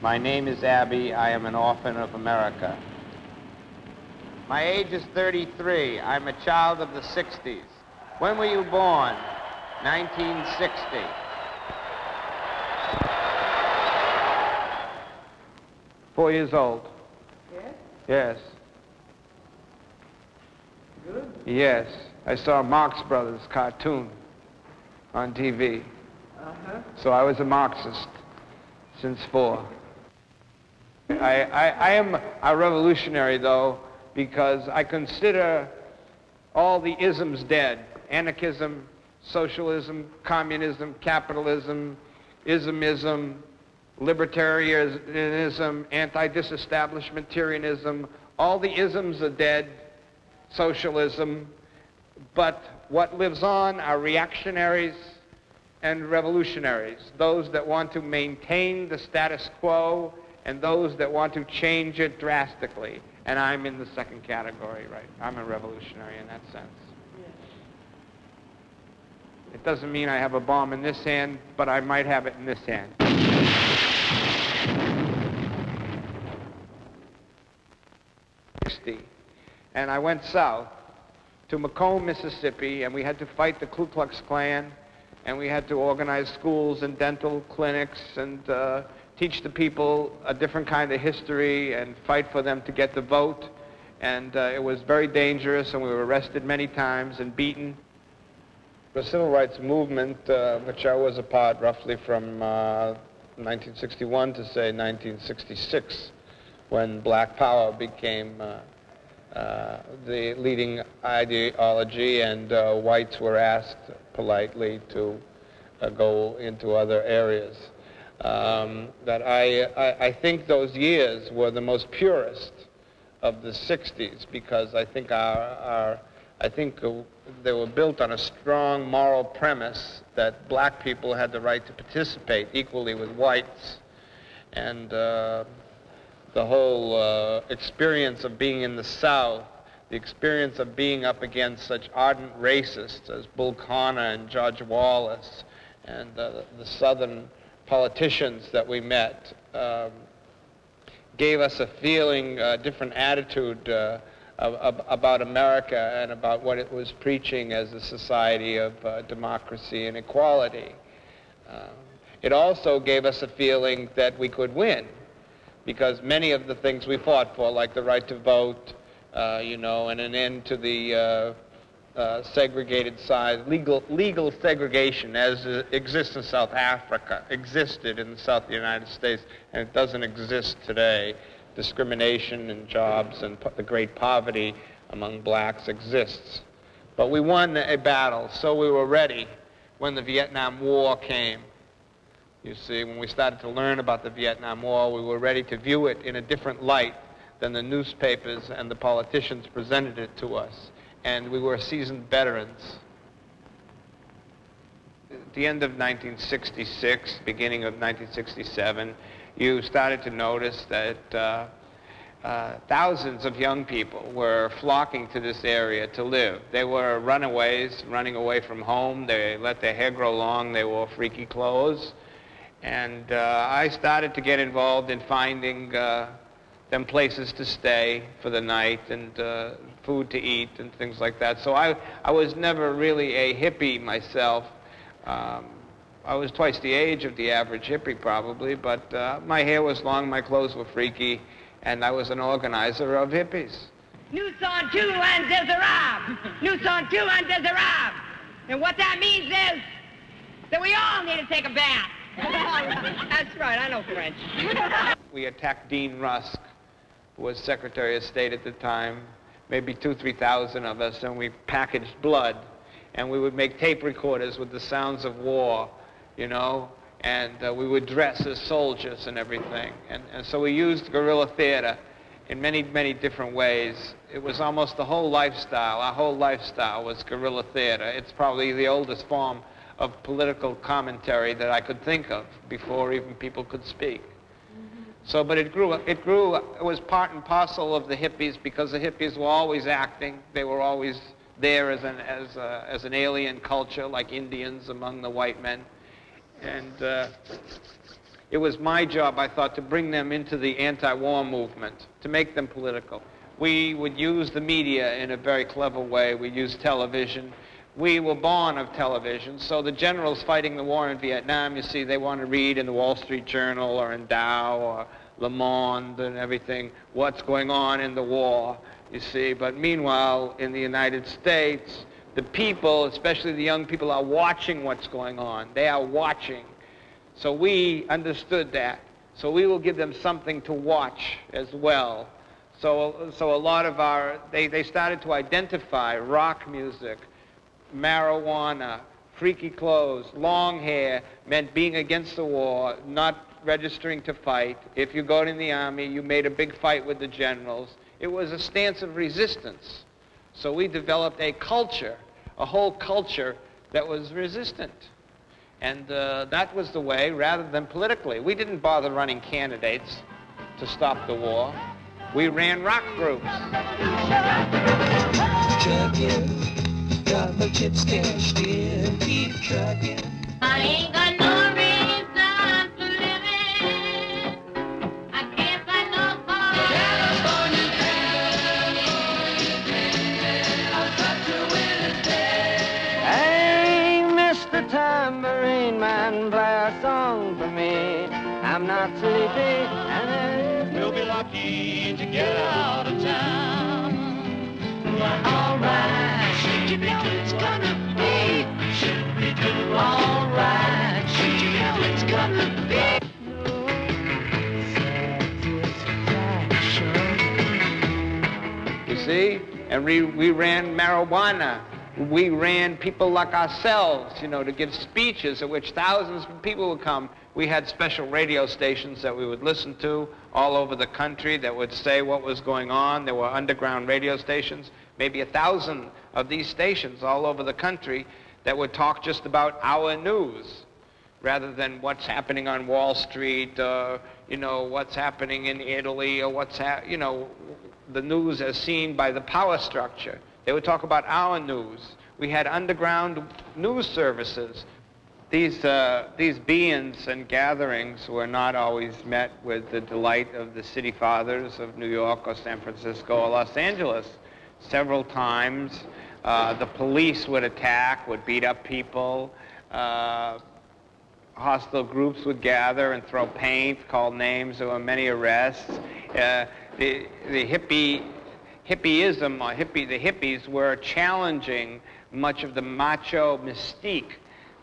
My name is Abbie. I am an orphan of America. My age is 33. I'm a child of the 60s. When were you born? 1960. Four years old. Yes? Yes. Good. Yes. I saw Marx Brothers cartoon on TV. Uh-huh. So I was a Marxist since 4. I am a revolutionary, though, because I consider all the isms dead. Anarchism, socialism, communism, capitalism, ismism, libertarianism, anti-disestablishmentarianism. All the isms are dead, socialism, but what lives on are reactionaries and revolutionaries, those that want to maintain the status quo and those that want to change it drastically. And I'm in the second category, right? I'm a revolutionary in that sense. Yes. It doesn't mean I have a bomb in this hand, but I might have it in this hand. And I went south to Macomb, Mississippi, and we had to fight the Ku Klux Klan, and we had to organize schools and dental clinics and teach the people a different kind of history and fight for them to get the vote. And it was very dangerous, and we were arrested many times and beaten. The civil rights movement, which I was a part roughly from 1961 to, say, 1966, when Black Power became the leading ideology, and whites were asked politely to go into other areas. That I think those years were the most purest of the 60s, because I think they were built on a strong moral premise that black people had the right to participate equally with whites, and the whole experience of being in the South, the experience of being up against such ardent racists as Bull Connor and George Wallace and the Southern politicians that we met, gave us a feeling, a different attitude about America and about what it was preaching as a society of democracy and equality. It also gave us a feeling that we could win, because many of the things we fought for, like the right to vote, and an end to the segregated side, legal segregation as it exists in South Africa, existed in the South of the United States, and it doesn't exist today. Discrimination in jobs and the great poverty among blacks exists. But we won a battle, so we were ready when the Vietnam War came. You see, when we started to learn about the Vietnam War, we were ready to view it in a different light than the newspapers and the politicians presented it to us. And we were seasoned veterans. At the end of 1966, beginning of 1967, you started to notice that thousands of young people were flocking to this area to live. They were runaways, running away from home. They let their hair grow long. They wore freaky clothes. And I started to get involved in finding them places to stay for the night and food to eat and things like that. So I was never really a hippie myself. I was twice the age of the average hippie probably, but my hair was long, my clothes were freaky, and I was an organizer of hippies. Nous sommes tous indésirables. Nous sommes tous indésirables. And what that means is that we all need to take a bath. That's right, I know French. We attacked Dean Rusk, who was Secretary of State at the time, maybe 2,000-3,000 of us, and we packaged blood. And we would make tape recorders with the sounds of war, and we would dress as soldiers and everything. And so we used guerrilla theater in many, many different ways. It was almost the whole lifestyle. Our whole lifestyle was guerrilla theater. It's probably the oldest form of political commentary that I could think of before even people could speak. So, but it grew, it was part and parcel of the hippies, because the hippies were always acting. They were always there as an alien culture, like Indians among the white men. And It was my job, I thought, to bring them into the anti-war movement, to make them political. We would use the media in a very clever way. We used television. We were born of television, so the generals fighting the war in Vietnam, you see, they want to read in the Wall Street Journal or in Dow or Le Monde and everything what's going on in the war, you see. But meanwhile, in the United States, the people, especially the young people, are watching what's going on. They are watching. So we understood that. So we will give them something to watch as well. So a lot of they started to identify rock music, marijuana, freaky clothes, long hair meant being against the war, not registering to fight. If you got in the army, you made a big fight with the generals. It was a stance of resistance. So we developed a culture, a whole culture that was resistant. And that was the way, rather than politically. We didn't bother running candidates to stop the war. We ran rock groups. Trucking, got my chips cashed in, keep trucking. I ain't got no reason for living. I can't find no fault. California, I'll cut you in a day. Hey, Mr. Tambourine Man, play a song for me. I'm not sleepy, and We'll be lucky to get out of town. All right, should you know it's gonna be? Should we do all right? Should you know it's gonna be? You see? And we ran marijuana. We ran people like ourselves, you know, to give speeches at which thousands of people would come. We had special radio stations that we would listen to all over the country that would say what was going on. There were underground radio stations, maybe 1,000 of these stations all over the country that would talk just about our news rather than what's happening on Wall Street, you know, what's happening in Italy, or you know, the news as seen by the power structure. They would talk about our news. We had underground news services. These be-ins and gatherings were not always met with the delight of the city fathers of New York or San Francisco or Los Angeles. Several times, the police would attack, would beat up people. Hostile groups would gather and throw paint, call names. There were many arrests. The hippies were challenging much of the macho mystique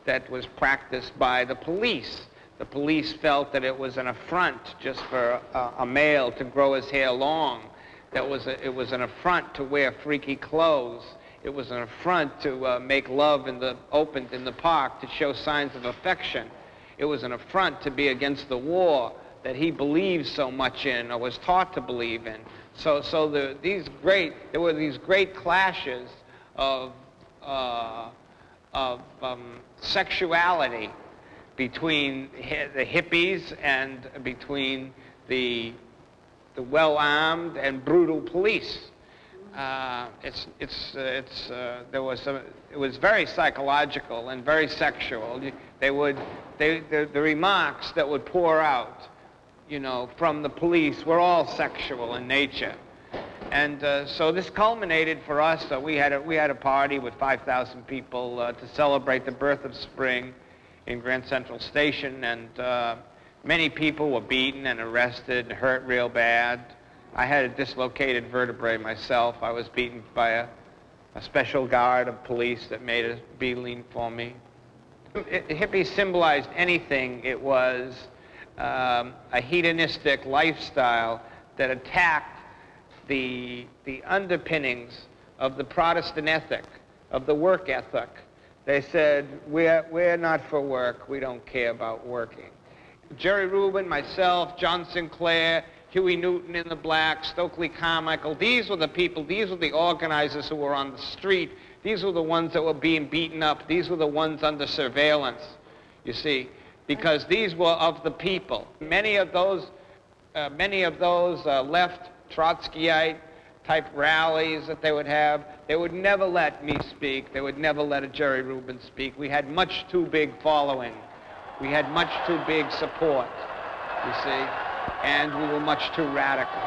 that was practiced by the police. The police felt that it was an affront just for a male to grow his hair long. It was an affront to wear freaky clothes. It was an affront to make love in the park, to show signs of affection. It was an affront to be against the war that he believed so much in or was taught to believe in. So there were these great clashes of sexuality between the hippies and between the well-armed and brutal police. It was very psychological and very sexual. The remarks that would pour out, you know, from the police were all sexual in nature. And so this culminated for us. We had a party with 5,000 people to celebrate the birth of spring in Grand Central Station, and many people were beaten and arrested and hurt real bad. I had a dislocated vertebrae myself. I was beaten by a special guard of police that made a beeline for me. Hippies symbolized anything. It was a hedonistic lifestyle that attacked the underpinnings of the Protestant ethic, of the work ethic. They said, we're not for work. We don't care about working. Jerry Rubin, myself, John Sinclair, Huey Newton in the Black, Stokely Carmichael, these were the people, these were the organizers who were on the street. These were the ones that were being beaten up. These were the ones under surveillance, you see, because these were of the people. Many of those left Trotskyite type rallies that they would have, they would never let me speak. They would never let a Jerry Rubin speak. We had much too big following. We had much too big support. you see, and we were much too radical.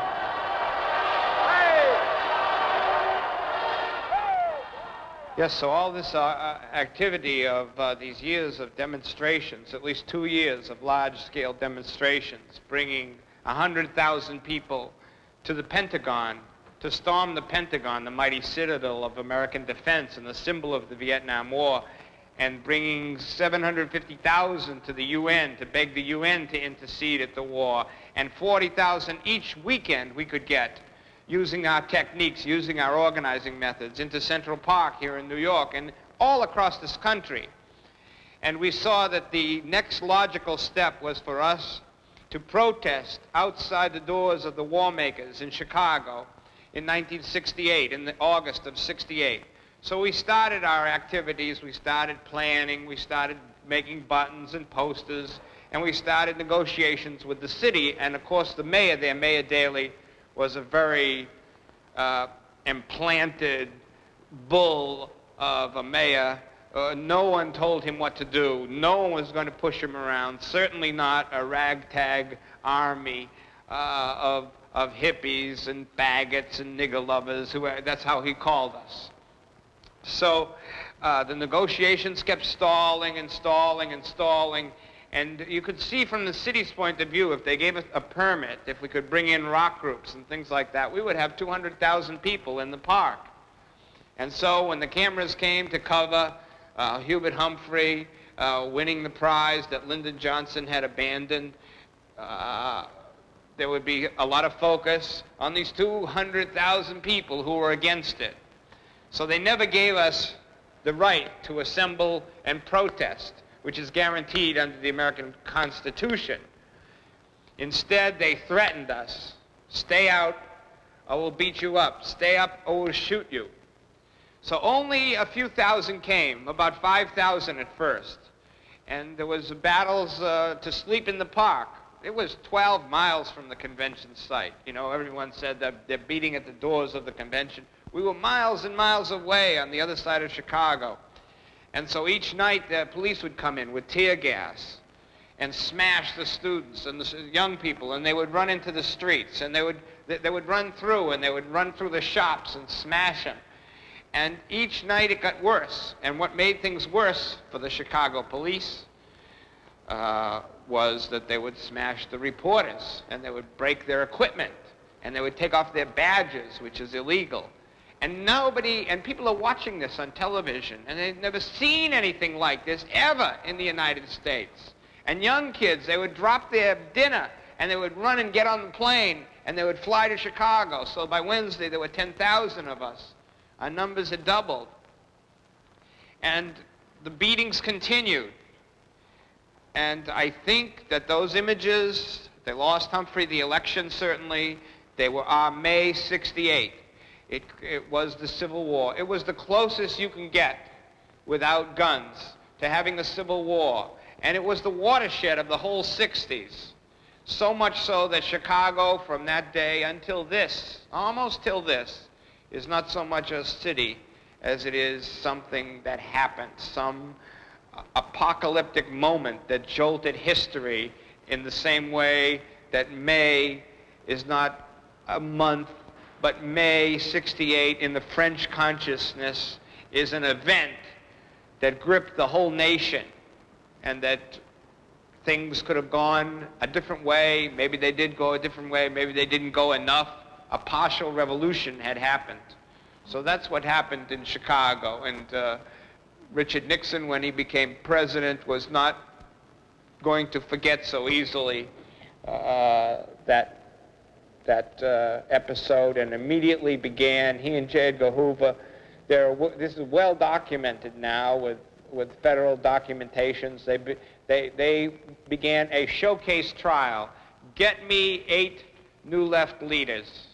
Yes, so all this activity of these years of demonstrations, at least 2 years of large-scale demonstrations, bringing 100,000 people to the Pentagon to storm the Pentagon, the mighty citadel of American defense and the symbol of the Vietnam War, and bringing 750,000 to the UN to beg the UN to intercede at the war, and 40,000 each weekend we could get using our techniques, using our organizing methods, into Central Park here in New York and all across this country. And we saw that the next logical step was for us to protest outside the doors of the war makers in Chicago in 1968, in the August of 68. So we started our activities, we started planning, we started making buttons and posters, and we started negotiations with the city. And of course the mayor there, Mayor Daley, was a very implanted bull of a mayor. No one told him what to do. No one was going to push him around. Certainly not a ragtag army of hippies and faggots and nigger lovers. That's how he called us. So the negotiations kept stalling and stalling and stalling. And you could see from the city's point of view, if they gave us a permit, if we could bring in rock groups and things like that, we would have 200,000 people in the park. And so when the cameras came to cover Hubert Humphrey winning the prize that Lyndon Johnson had abandoned, there would be a lot of focus on these 200,000 people who were against it. So they never gave us the right to assemble and protest, which is guaranteed under the American Constitution. Instead, they threatened us. Stay out or we'll beat you up. Stay up or we'll shoot you. So only a few thousand came, about 5,000 at first. And there was battles to sleep in the park. It was 12 miles from the convention site. You know, everyone said that they're beating at the doors of the convention. We were miles and miles away on the other side of Chicago. And so each night the police would come in with tear gas and smash the students and the young people, and they would run into the streets, and they would run through, and they would run through the shops and smash them. And each night it got worse. And what made things worse for the Chicago police was that they would smash the reporters, and they would break their equipment, and they would take off their badges, which is illegal. And people are watching this on television, and they've never seen anything like this ever in the United States. And young kids, they would drop their dinner, and they would run and get on the plane, and they would fly to Chicago. So by Wednesday, there were 10,000 of us. Our numbers had doubled. And the beatings continued. And I think that those images, they lost Humphrey the election, certainly. They were our May 68. It was the Civil War. It was the closest you can get without guns to having a civil war. And it was the watershed of the whole 60s. So much so that Chicago, from that day until this, almost till this, is not so much a city as it is something that happened, some apocalyptic moment that jolted history in the same way that May is not a month, but May 68 in the French consciousness is an event that gripped the whole nation, and that things could have gone a different way. Maybe they did go a different way. Maybe they didn't go enough. A partial revolution had happened. So that's what happened in Chicago. And Richard Nixon, when he became president, was not going to forget so easily that episode, and immediately began, he and J. Edgar Hoover, this is well documented now with federal documentations. They began a showcase trial. Get me 8 New Left leaders.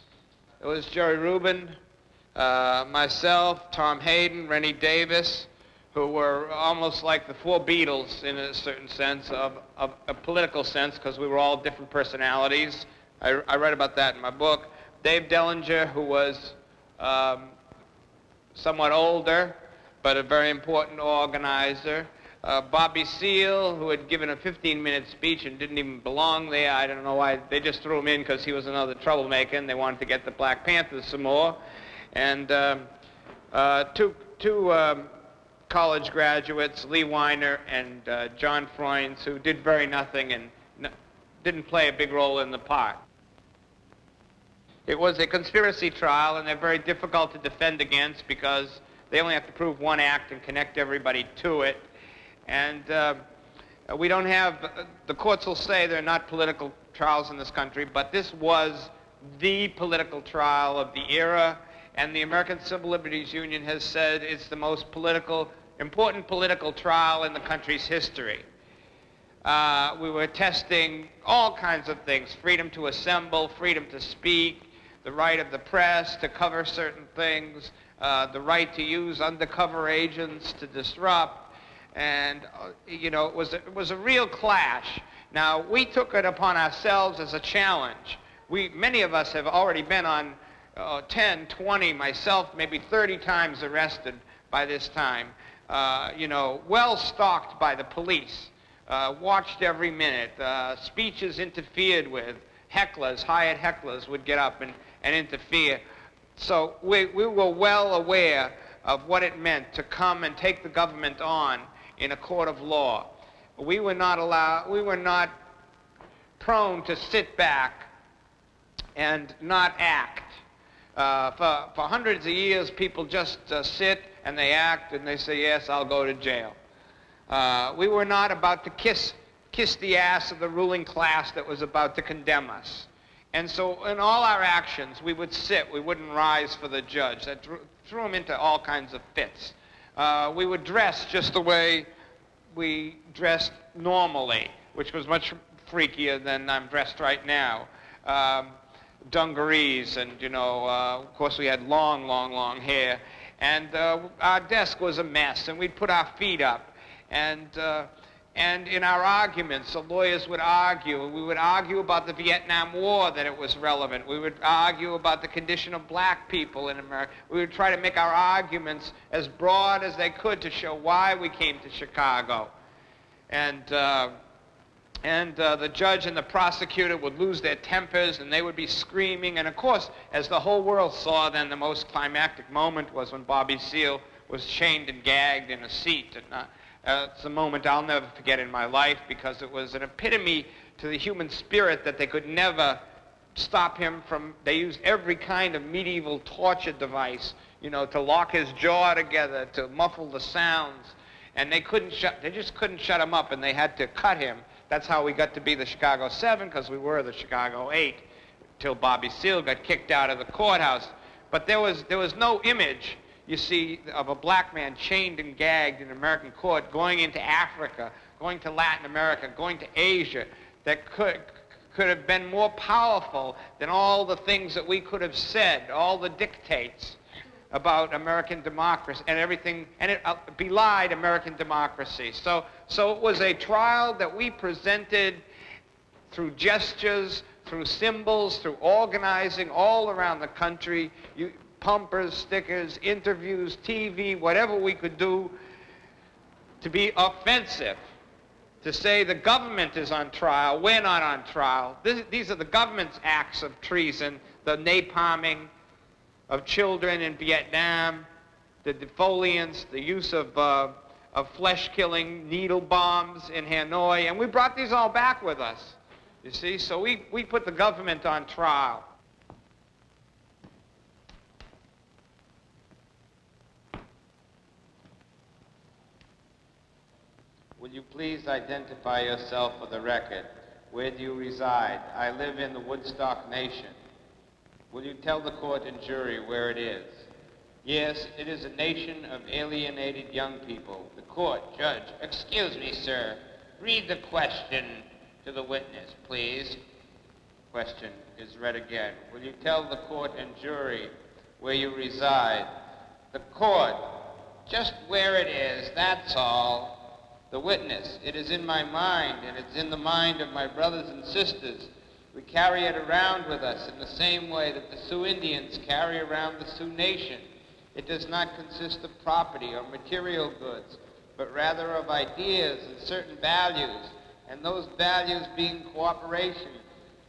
It was Jerry Rubin, myself, Tom Hayden, Rennie Davis, who were almost like the 4 Beatles in a certain sense, of a political sense, because we were all different personalities. I write about that in my book. Dave Dellinger, who was somewhat older, but a very important organizer. Bobby Seale, who had given a 15-minute speech and didn't even belong there. I don't know why. They just threw him in because he was another troublemaker, and they wanted to get the Black Panthers some more. And two college graduates, Lee Weiner and John Freunds, who did very nothing and didn't play a big role in the part. It was a conspiracy trial, and they're very difficult to defend against because they only have to prove one act and connect everybody to it. And we don't have, the courts will say they're not political trials in this country, but this was the political trial of the era, and the American Civil Liberties Union has said it's the most important political trial in the country's history. We were testing all kinds of things: freedom to assemble, freedom to speak, the right of the press to cover certain things, the right to use undercover agents to disrupt. And, it was a real clash. Now, we took it upon ourselves as a challenge. Many of us have already been on 10, 20, myself, maybe 30 times arrested by this time. Well stalked by the police, watched every minute, speeches interfered with, hecklers, hired hecklers would get up and interfere. So we were well aware of what it meant to come and take the government on in a court of law. We were not prone to sit back and not act. For hundreds of years, people just sit and they act and they say, yes, I'll go to jail. We were not about to kiss the ass of the ruling class that was about to condemn us. And so in all our actions, we would sit. We wouldn't rise for the judge. That threw him into all kinds of fits. We would dress just the way we dressed normally, which was much freakier than I'm dressed right now. Dungarees, and, of course we had long hair. And our desk was a mess, and we'd put our feet up. And in our arguments, the lawyers would argue. We would argue about the Vietnam War, that it was relevant. We would argue about the condition of black people in America. We would try to make our arguments as broad as they could to show why we came to Chicago. And the judge and the prosecutor would lose their tempers, and they would be screaming. And of course, as the whole world saw then, the most climactic moment was when Bobby Seale was chained and gagged in a seat. And it's a moment I'll never forget in my life, because it was an epitome to the human spirit that they could never stop him from. They used every kind of medieval torture device, to lock his jaw together, to muffle the sounds. And they just couldn't shut him up, and they had to cut him. That's how we got to be the Chicago 7, because we were the Chicago 8, till Bobby Seale got kicked out of the courthouse. But there was no image, you see, of a black man chained and gagged in an American court, going into Africa, going to Latin America, going to Asia, that could have been more powerful than all the things that we could have said, all the dictates about American democracy and everything, and it belied American democracy. So it was a trial that we presented through gestures, through symbols, through organizing all around the country. Pumpers, stickers, interviews, TV, whatever we could do to be offensive, to say the government is on trial, we're not on trial. These are the government's acts of treason, the napalming of children in Vietnam, the defoliants, the use of flesh-killing needle bombs in Hanoi, and we brought these all back with us, you see. So we put the government on trial. Will you please identify yourself for the record? Where do you reside? I live in the Woodstock Nation. Will you tell the court and jury where it is? Yes, it is a nation of alienated young people. The court, judge. Excuse me, sir. Read the question to the witness, please. Question is read again. Will you tell the court and jury where you reside? The court, just where it is, that's all. The witness, it is in my mind, and it's in the mind of my brothers and sisters. We carry it around with us in the same way that the Sioux Indians carry around the Sioux Nation. It does not consist of property or material goods, but rather of ideas and certain values, and those values being cooperation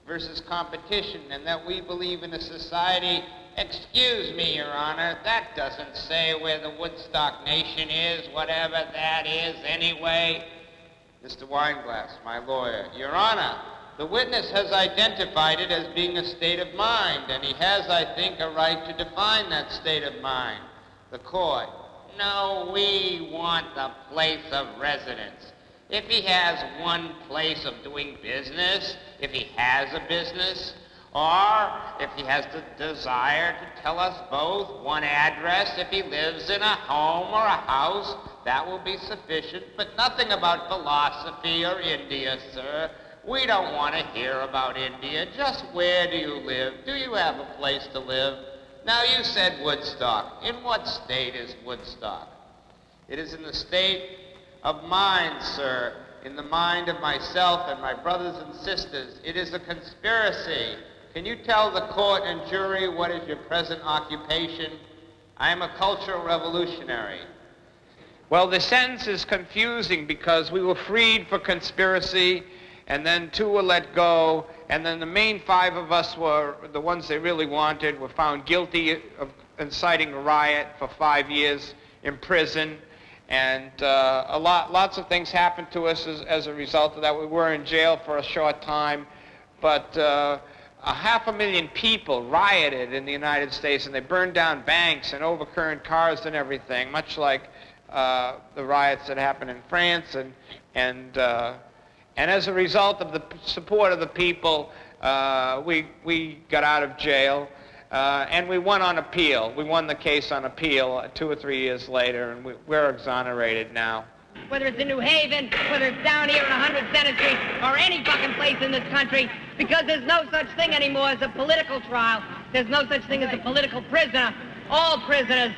versus competition, and that we believe in a society. Excuse me, Your Honor, that doesn't say where the Woodstock Nation is, whatever that is anyway. Mr. Weinglass, my lawyer. Your Honor, the witness has identified it as being a state of mind, and he has, I think, a right to define that state of mind. The court. No, we want the place of residence. If he has one place of doing business, if he has a business, or if he has the desire to tell us both one address, if he lives in a home or a house, that will be sufficient, but nothing about philosophy or India, sir. We don't want to hear about India. Just where do you live? Do you have a place to live? Now, you said Woodstock. In what state is Woodstock? It is in the state of mind, sir, in the mind of myself and my brothers and sisters. It is a conspiracy. Can you tell the court and jury what is your present occupation? I am a cultural revolutionary. Well, the sentence is confusing because we were freed for conspiracy, and then 2 were let go, and then the main 5 of us were the ones they really wanted, were found guilty of inciting a riot for 5 years in prison. And lots of things happened to us as a result of that. We were in jail for a short time, but 500,000 people rioted in the United States, and they burned down banks and overturned cars and everything, much like the riots that happened in France. And as a result of the support of the people, we got out of jail. And we won on appeal. We won the case on appeal 2 or 3 years later, and we're exonerated now. Whether it's in New Haven, whether it's down here in 100 Center Street, or any fucking place in this country, because there's no such thing anymore as a political trial. There's no such thing as a political prisoner. All prisoners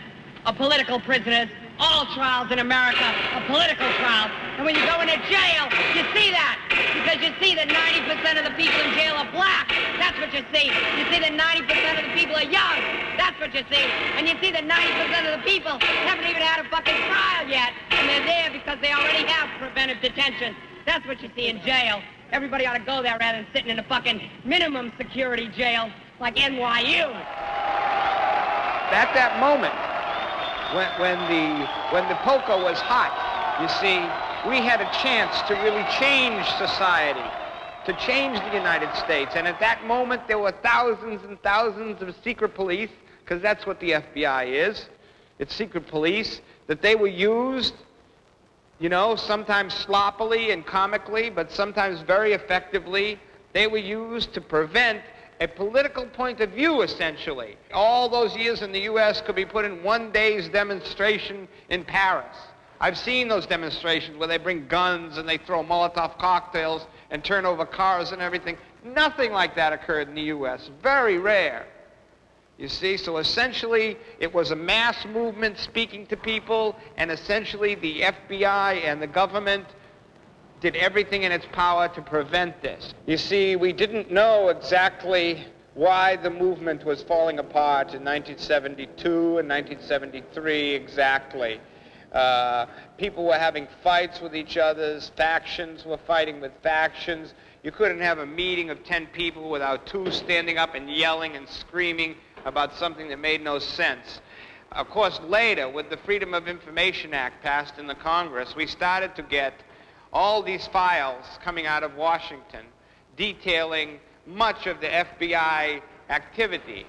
are political prisoners. All trials in America are political trials. And when you go into jail, you see that. Because you see that 90% of the people in jail are black. That's what you see. You see that 90% of the people are young. That's what you see. And you see that 90% of the people haven't even had a fucking trial yet. And they're there because they already have preventive detention. That's what you see in jail. Everybody ought to go there rather than sitting in a fucking minimum security jail like NYU. At that moment, when the polka was hot, you see, we had a chance to really change society, to change the United States. And at that moment, there were thousands and thousands of secret police, because that's what the FBI is. It's secret police, that they were used, you know, sometimes sloppily and comically, but sometimes very effectively. They were used to prevent a political point of view, essentially. All those years in the U.S. could be put in one day's demonstration in Paris. I've seen those demonstrations where they bring guns and they throw Molotov cocktails and turn over cars and everything. Nothing like that occurred in the U.S. Very rare. You see, so essentially it was a mass movement speaking to people, and essentially the FBI and the government did everything in its power to prevent this. You see, we didn't know exactly why the movement was falling apart in 1972 and 1973 exactly. People were having fights with each other, factions were fighting with factions. You couldn't have a meeting of 10 people without 2 standing up and yelling and screaming about something that made no sense. Of course, later, with the Freedom of Information Act passed in the Congress, we started to get all these files coming out of Washington detailing much of the FBI activity.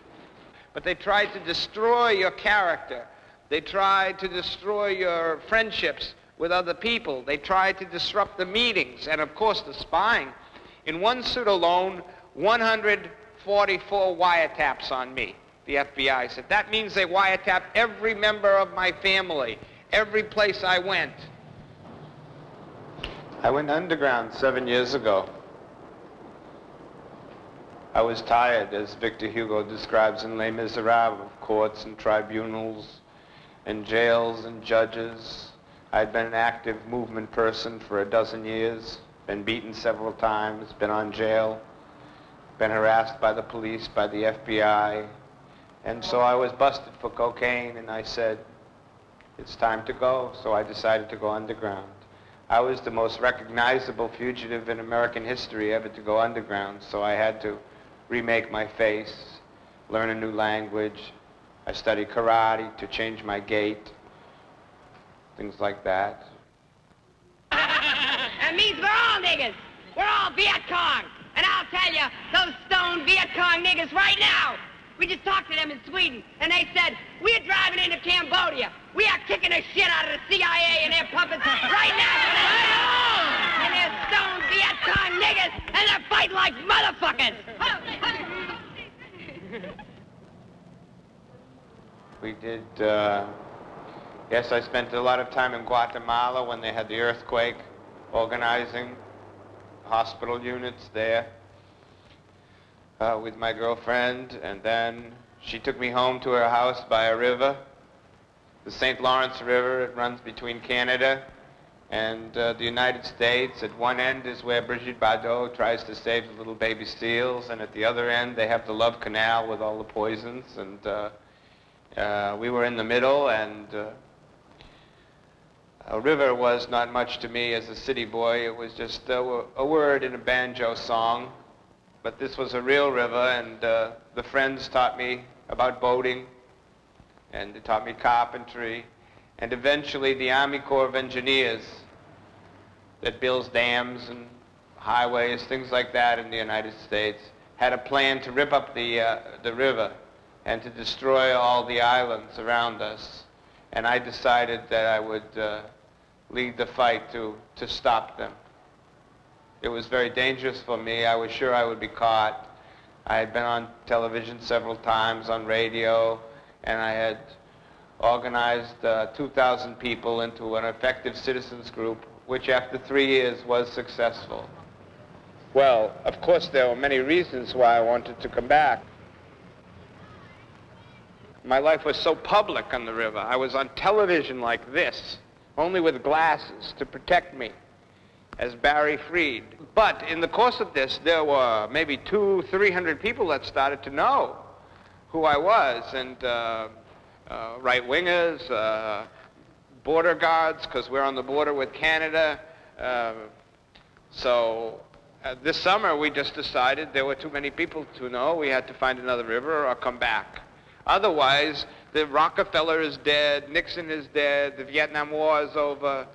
But they tried to destroy your character. They tried to destroy your friendships with other people. They tried to disrupt the meetings and, of course, the spying. In one suit alone, 144 wiretaps on me, the FBI said. That means they wiretapped every member of my family, every place I went. I went underground 7 years ago. I was tired, as Victor Hugo describes in Les Miserables, of courts and tribunals and jails and judges. I'd been an active movement person for a dozen years, been beaten several times, been on jail, been harassed by the police, by the FBI. And so I was busted for cocaine, and I said, it's time to go, so I decided to go underground. I was the most recognizable fugitive in American history ever to go underground, so I had to remake my face, learn a new language. I studied karate to change my gait, things like that. That means we're all niggers. We're all Viet Cong. And I'll tell you, those stoned Viet Cong niggers right now, we just talked to them in Sweden, and they said, we're driving into Cambodia. We are kicking the shit out of the CIA and their puppets right now. And they're stoned Viet Cong niggers, and they're fighting like motherfuckers. We did, yes, I spent a lot of time in Guatemala when they had the earthquake, organizing hospital units there with my girlfriend, and then she took me home to her house by a river, the St. Lawrence River. It runs between Canada and the United States. At one end is where Brigitte Bardot tries to save the little baby seals, and at the other end they have the Love Canal with all the poisons, and we were in the middle, and a river was not much to me as a city boy. It was just a word in a banjo song. But this was a real river, and the friends taught me about boating, and they taught me carpentry, and eventually the Army Corps of Engineers that builds dams and highways, things like that in the United States, had a plan to rip up the river and to destroy all the islands around us. And I decided that I would lead the fight to stop them. It was very dangerous for me. I was sure I would be caught. I had been on television several times, on radio, and I had organized 2,000 people into an effective citizens group, which after 3 years was successful. Well, of course, there were many reasons why I wanted to come back. My life was so public on the river. I was on television like this, only with glasses to protect me, as Barry Freed. But in the course of this, there were maybe 200-300 people that started to know who I was, and right-wingers, border guards, because we're on the border with Canada. So this summer, we just decided there were too many people to know. We had to find another river or come back. Otherwise, the Rockefeller is dead, Nixon is dead, the Vietnam War is over.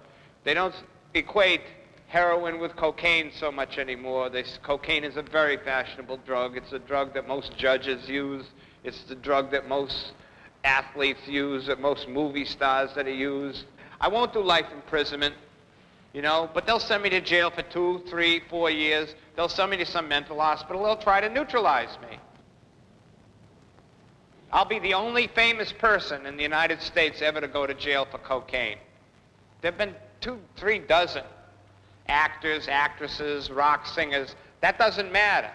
They don't equate heroin with cocaine so much anymore. Cocaine is a very fashionable drug. It's a drug that most judges use. It's the drug that most athletes use, that most movie stars that are used. I won't do life imprisonment, you know, but they'll send me to jail for 2, 3, 4 years. They'll send me to some mental hospital. They'll try to neutralize me. I'll be the only famous person in the United States ever to go to jail for cocaine. There have been 2, 3 dozen actors, actresses, rock singers. That doesn't matter.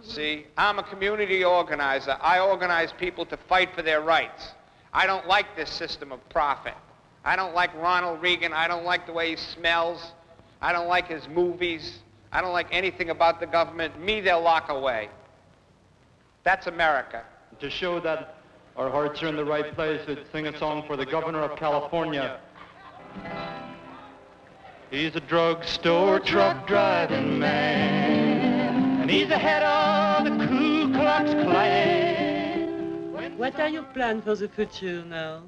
See, I'm a community organizer. I organize people to fight for their rights. I don't like this system of profit. I don't like Ronald Reagan. I don't like the way he smells. I don't like his movies. I don't like anything about the government. Me, they'll lock away. That's America. To show that our hearts are in the right place, let's sing a song for the governor of California. He's a drugstore truck driving man, and he's the head of the Ku Klux Klan. What are your plans for the future now?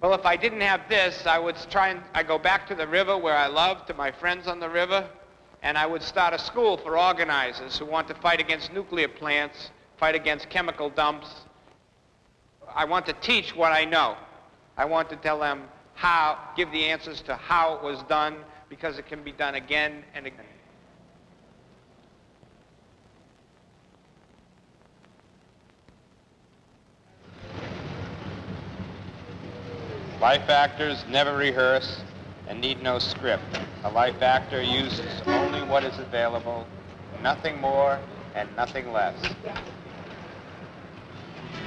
Well, if I didn't have this, I would I'd go back to the river where I love, to my friends on the river, and I would start a school for organizers who want to fight against nuclear plants, fight against chemical dumps. I want to teach what I know. I want to tell them how, give the answers to how it was done, because it can be done again and again. Life actors never rehearse and need no script. A life actor uses only what is available, nothing more and nothing less.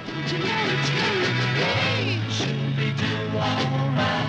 Don't you know it's gonna be? Should we do all right?